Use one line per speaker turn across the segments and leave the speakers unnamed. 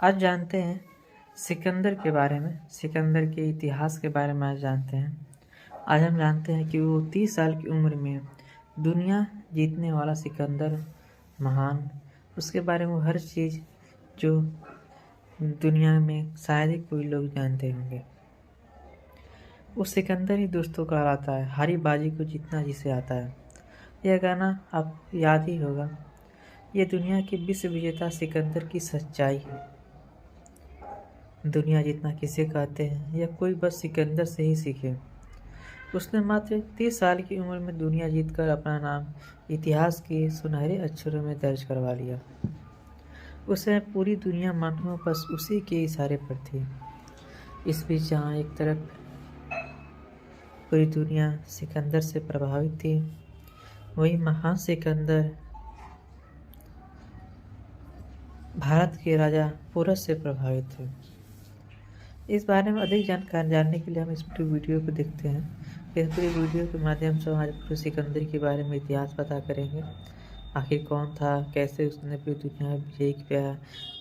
आज जानते हैं सिकंदर के बारे में, सिकंदर के इतिहास के बारे में आज जानते हैं। आज हम जानते हैं कि वो 30 साल की उम्र में दुनिया जीतने वाला सिकंदर महान, उसके बारे में हर चीज़ जो दुनिया में शायद ही कोई लोग जानते होंगे। वो सिकंदर ही दोस्तों कहलाता है, हारी बाजी को जीतना जिसे आता है। यह गाना आपको याद ही होगा। ये दुनिया के विश्व विजेता सिकंदर की सच्चाई है। दुनिया जीतना किसे कहते हैं यह कोई बस सिकंदर से ही सीखे। उसने मात्र 30 साल की उम्र में दुनिया जीतकर अपना नाम इतिहास के सुनहरे अक्षरों में दर्ज करवा लिया। उस समय पूरी दुनिया मानो बस उसी के इशारे पर थी। इस बीच जहाँ एक तरफ पूरी दुनिया सिकंदर से प्रभावित थी, वही महान सिकंदर भारत के राजा पोरस से प्रभावित थे। इस बारे में अधिक जानकारी जानने के लिए हम इस पूरी वीडियो को देखते हैं। इस पूरी वीडियो के माध्यम से हमारे पूरे सिकंदर के बारे में इतिहास पता करेंगे। आखिर कौन था, कैसे उसने पूरी दुनिया विजय किया,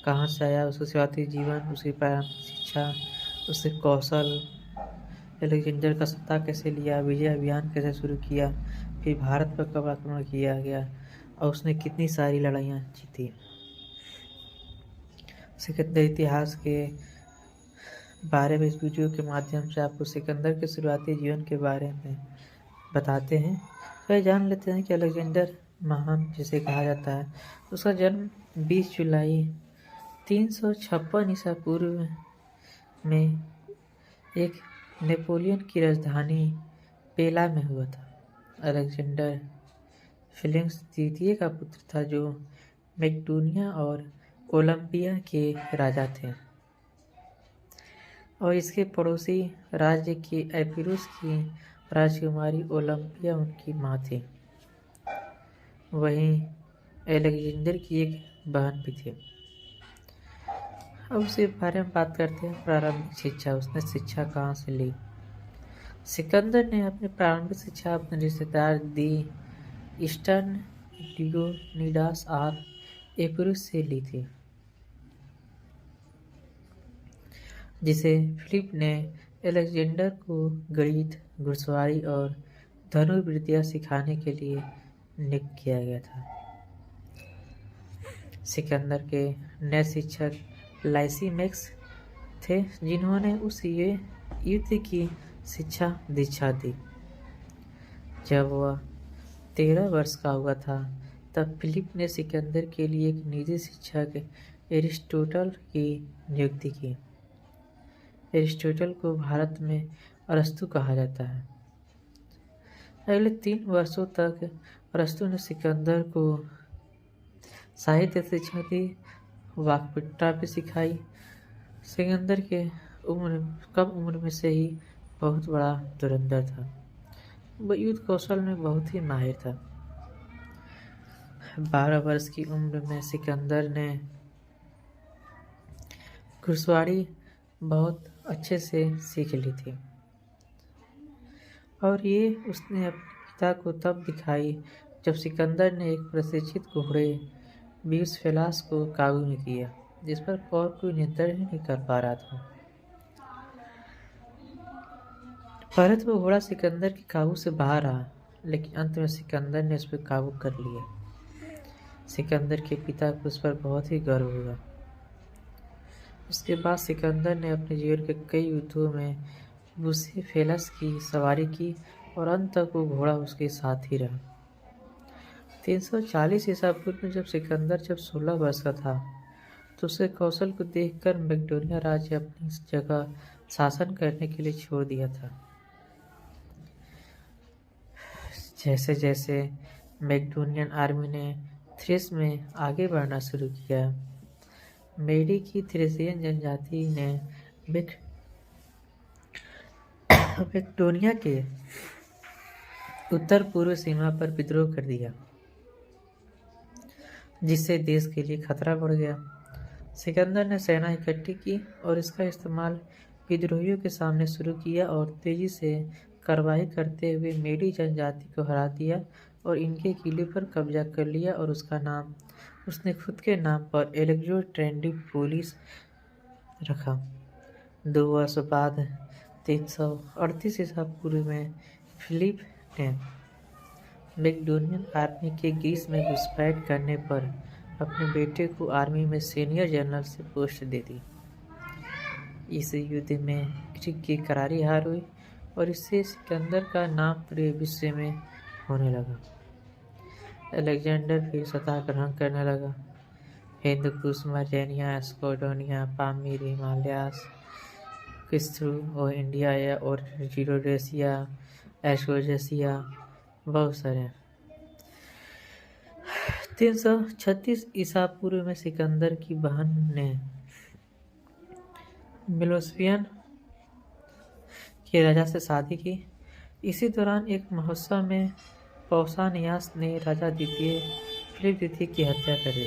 कहाँ से आया, उसका शुरुआती जीवन, उसकी प्रारंभिक शिक्षा, उसके कौशल, अलेक्जेंडर का सत्ता कैसे लिया, विजय अभियान कैसे शुरू किया, फिर भारत पर कब आक्रमण किया गया और उसने कितनी सारी लड़ाइयाँ जीती। सिकंदर इतिहास के बारे में इस वीडियो के माध्यम से आपको सिकंदर के शुरुआती जीवन के बारे में बताते हैं। तो जान लेते हैं कि अलेक्जेंडर महान जिसे कहा जाता है, उसका जन्म 20 जुलाई 356 ईसा पूर्व में एक नेपोलियन की राजधानी पेला में हुआ था। अलेक्जेंडर फिलिंग्स द्वितीय का पुत्र था, जो मैकेडोनिया और ओलंपिया के राजा थे और इसके पड़ोसी राज्य की एपिरुस की राजकुमारी ओलंपिया उनकी माँ थी। वहीं अलेक्जेंडर की एक बहन भी थी। अब उसके बारे में बात करते हैं। प्रारंभिक शिक्षा, उसने शिक्षा कहाँ से ली? सिकंदर ने अपनी प्रारंभिक शिक्षा अपने रिश्तेदार दी ईस्टर्न लियोनिडास और एपिरुस से ली थी, जिसे फिलिप ने अलेक्जेंडर को गणित, घुड़सवारी और धनुर्विद्या सिखाने के लिए नियुक्त किया गया था। सिकंदर के नए शिक्षक लाइसीमैक्स थे, जिन्होंने उसे युद्ध की शिक्षा दीक्षा दी। जब वह 13 वर्ष का हुआ था, तब फिलिप ने सिकंदर के लिए एक निजी शिक्षक एरिस्टोटल की नियुक्ति की। एरिस्टोटल को भारत में अरस्तु कहा जाता है। अगले 3 वर्षों तक अरस्तु ने सिकंदर को साहित्य शिक्षा दी, वाक्पटुता भी सिखाई। सिकंदर के कम उम्र में से ही बहुत बड़ा धुरंधर था। वह युद्ध कौशल में बहुत ही माहिर था। 12 वर्ष की उम्र में सिकंदर ने घुड़सवारी बहुत अच्छे से सीख ली थी और ये उसने अपने पिता को तब दिखाई जब सिकंदर ने एक प्रशिक्षित घोड़े ब्यूसेफेलस को काबू में किया, जिस पर और कोई नियंत्रण ही नहीं कर पा रहा था। पहले तो वो घोड़ा सिकंदर के काबू से बाहर रहा, लेकिन अंत में सिकंदर ने उस पर काबू कर लिया। सिकंदर के पिता को उस पर बहुत ही गर्व हुआ। उसके बाद सिकंदर ने अपने जीवन के कई युद्धों में बुसेफेलस की सवारी की और अंत तक वो घोड़ा उसके साथ ही रहा। 340 ईसा पूर्व में जब सिकंदर 16 वर्ष का था, तो उसके कौशल को देखकर मैकेडोनिया राज्य अपनी जगह शासन करने के लिए छोड़ दिया था। जैसे जैसे मैकेडोनियन आर्मी ने थ्रेस में आगे बढ़ना शुरू किया, मेडी की थ्रेसियन जनजाति ने मैकेडोनिया के उत्तर पूर्व सीमा पर विद्रोह कर दिया, जिससे देश के लिए खतरा बढ़ गया। सिकंदर ने सेना इकट्ठी की और इसका इस्तेमाल विद्रोहियों के सामने शुरू किया और तेजी से कार्रवाई करते हुए मेडी जनजाति को हरा दिया और इनके किले पर कब्जा कर लिया और उसका नाम उसने खुद के नाम पर एलेक्जेंड्रोपोलिस रखा। 2 वर्ष बाद 338 ईसा पूर्व में फिलिप ने मैकेडोनियन आर्मी के ग्रीस में घुसपैठ करने पर अपने बेटे को आर्मी में सीनियर जनरल से पोस्ट दे दी। इस युद्ध में ग्रीक की करारी हार हुई और इससे सिकंदर का नाम पूरे विश्व में होने लगा। अलेक्जेंडर फिर सत्ता ग्रहण करने लगा। हिंद कुश, मर्जेनिया, स्कोडोनिया, पामीर, हिमालयास, किस्रू और इंडिया और जीरोडेसिया, एस्ट्रोजेसिया, बहुत सारे। 336 ईसा पूर्व में सिकंदर की बहन ने मिलोस्पियन के राजा से शादी की। इसी दौरान एक महोत्सव में पौसानियास ने राजा फिलिप द्वितीय की हत्या कर दी।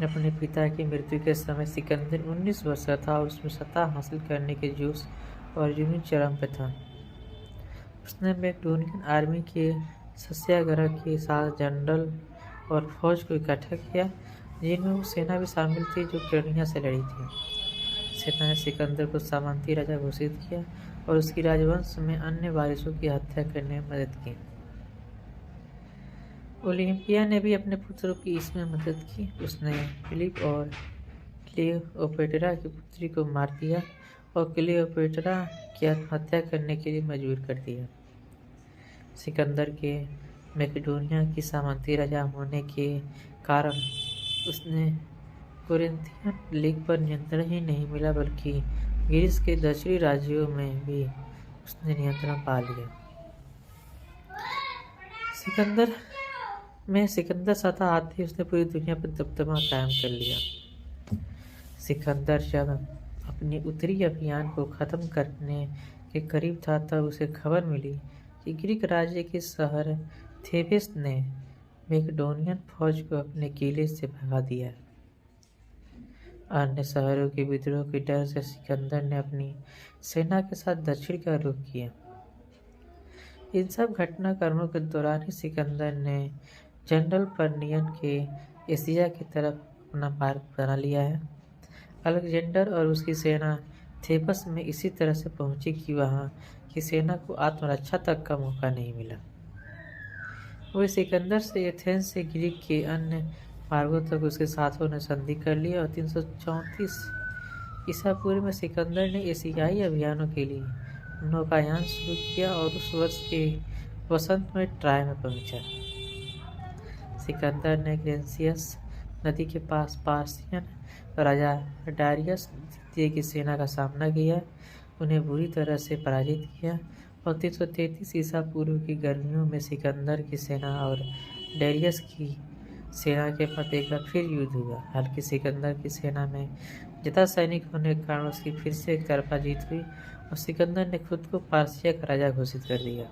अपने पिता की मृत्यु के समय सिकंदर 19 वर्ष का था और उसमें सत्ता हासिल करने के जोश और जुनून चरम पे था। उसने मैकेडोनियन आर्मी के सत्याग्रह के साथ जनरल और फौज को इकट्ठा किया, जिनमें वो सेना भी शामिल थी जो किरनिया से लड़ी थी। सेना ने सिकंदर को सामंती राजा घोषित किया और उसकी राजवंश में अन्य वारिसों की हत्या करने में मदद की। ओलिम्पिया ने भी अपने पुत्रों की इसमें मदद की। उसने फिलिप और क्लियोपेट्रा की पुत्री को मार दिया और क्लियोपेट्रा की आत्महत्या करने के लिए मजबूर कर दिया। सिकंदर के मैकेडोनिया की सामंती राजा होने के कारण उसने कोरिन्थियन लीग पर नियंत्रण ही नहीं मिला, बल्कि ग्रीस के दक्षिणी राज्यों में भी उसने नियंत्रण पा लिया। सिकंदर सत्ता आते ही उसने पूरी दुनिया पर दबदबा कायम कर लिया। सिकंदर जब अपनी उत्तरी अभियान को खत्म करने के करीब था, तब उसे खबर मिली कि ग्रीक राज्य के शहर थेबेस ने मैकेडोनियन फौज को अपने किले से भगा दिया। अन्य शहरों के विद्रोह के डर से सिकंदर ने अपनी सेना के साथ दक्षिण का रुख किया। इन सब घटनाक्रमों के दौरान ही सिकंदर ने जनरल पर्नियन के एशिया की तरफ अपना मार्ग बना लिया है। अलेक्जेंडर और उसकी सेना थेबस में इसी तरह से पहुंची कि वहां की सेना को आत्मरक्षा तक का मौका नहीं मिला। वह सिकंदर से एथेंस से ग्रीक के अन्य मार्गों तक उसके साथों ने संधि कर ली और 334 ईसा पूर्व में सिकंदर ने एशियाई अभियानों के लिए नौकायान शुरू किया और उस वर्ष के वसंत में ट्राय में पहुंचा। सिकंदर ने ग्लेशियस नदी के पास पार्सियन राजा डारियस द्वितीय की सेना का सामना किया, उन्हें बुरी तरह से पराजित किया और 333 ईसा पूर्व की गर्मियों में सिकंदर की सेना और डारियस की सेना के मध्य एक बार फिर युद्ध हुआ। हालांकि सिकंदर की सेना में ज़्यादा सैनिक होने के कारण उसकी फिर से एक तरफा जीत हुई और सिकंदर ने खुद को पार्सिया का राजा घोषित कर दिया।